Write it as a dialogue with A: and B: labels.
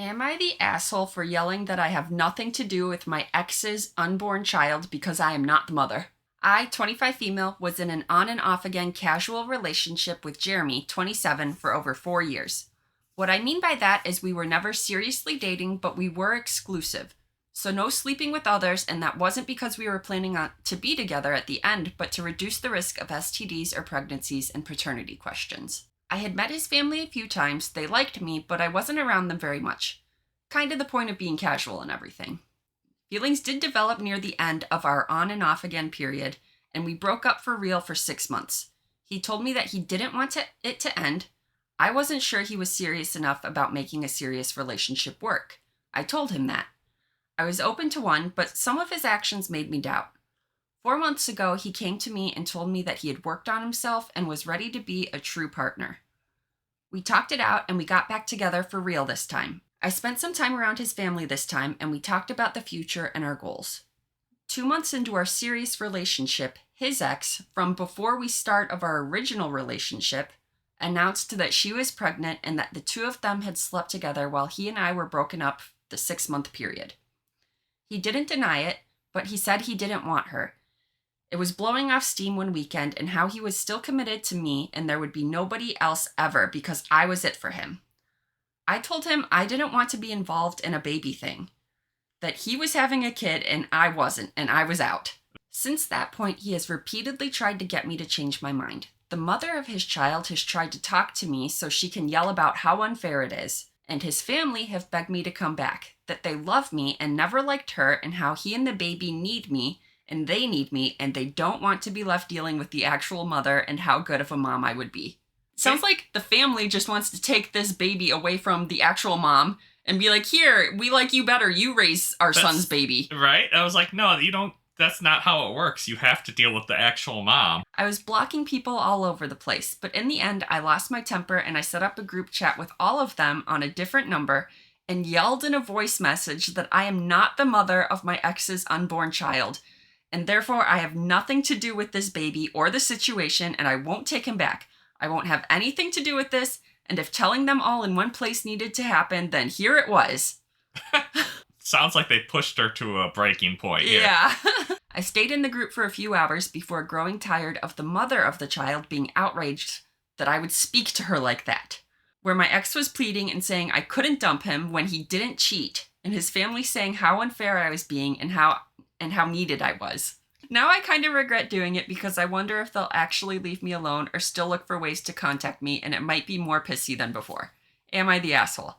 A: Am I the asshole for yelling that I have nothing to do with my ex's unborn child because I am not the mother? I, 25 female, was in an on and off again casual relationship with Jeremy, 27, for over 4 years. What I mean by that is we were never seriously dating, but we were exclusive. So no sleeping with others, and that wasn't because we were planning on to be together at the end, but to reduce the risk of STDs or pregnancies and paternity questions. I had met his family a few times, they liked me, but I wasn't around them very much. Kind of the point of being casual and everything. Feelings did develop near the end of our on and off again period, and we broke up for real for 6 months. He told me that he didn't want it to end. I wasn't sure he was serious enough about making a serious relationship work. I told him that. I was open to one, but some of his actions made me doubt. 4 months ago, he came to me and told me that he had worked on himself and was ready to be a true partner. We talked it out and we got back together for real this time. I spent some time around his family this time and we talked about the future and our goals. 2 months into our serious relationship, his ex, from before we start of our original relationship, announced that she was pregnant and that the two of them had slept together while he and I were broken up the 6-month period. He didn't deny it, but he said he didn't want her. It was blowing off steam one weekend and how he was still committed to me and there would be nobody else ever because I was it for him. I told him I didn't want to be involved in a baby thing, that he was having a kid and I wasn't, and I was out. Since that point, he has repeatedly tried to get me to change my mind. The mother of his child has tried to talk to me so she can yell about how unfair it is, and his family have begged me to come back, that they love me and never liked her, and how he and the baby need me, and they need me, and they don't want to be left dealing with the actual mother and how good of a mom I would be. Sounds like the family just wants to take this baby away from the actual mom and be like, here, we like you better. You raise our son's baby.
B: Right? I was like, no, you don't. That's not how it works. You have to deal with the actual mom.
A: I was blocking people all over the place, but in the end, I lost my temper and I set up a group chat with all of them on a different number and yelled in a voice message that I am not the mother of my ex's unborn child, and therefore I have nothing to do with this baby or the situation, and I won't take him back. I won't have anything to do with this, and if telling them all in one place needed to happen, then here it was.
B: Sounds like they pushed her to a breaking point here.
A: Yeah. I stayed in the group for a few hours before growing tired of the mother of the child being outraged that I would speak to her like that, where my ex was pleading and saying I couldn't dump him when he didn't cheat, and his family saying how unfair I was being and how needed I was. Now I kind of regret doing it because I wonder if they'll actually leave me alone or still look for ways to contact me, and it might be more pissy than before. Am I the asshole?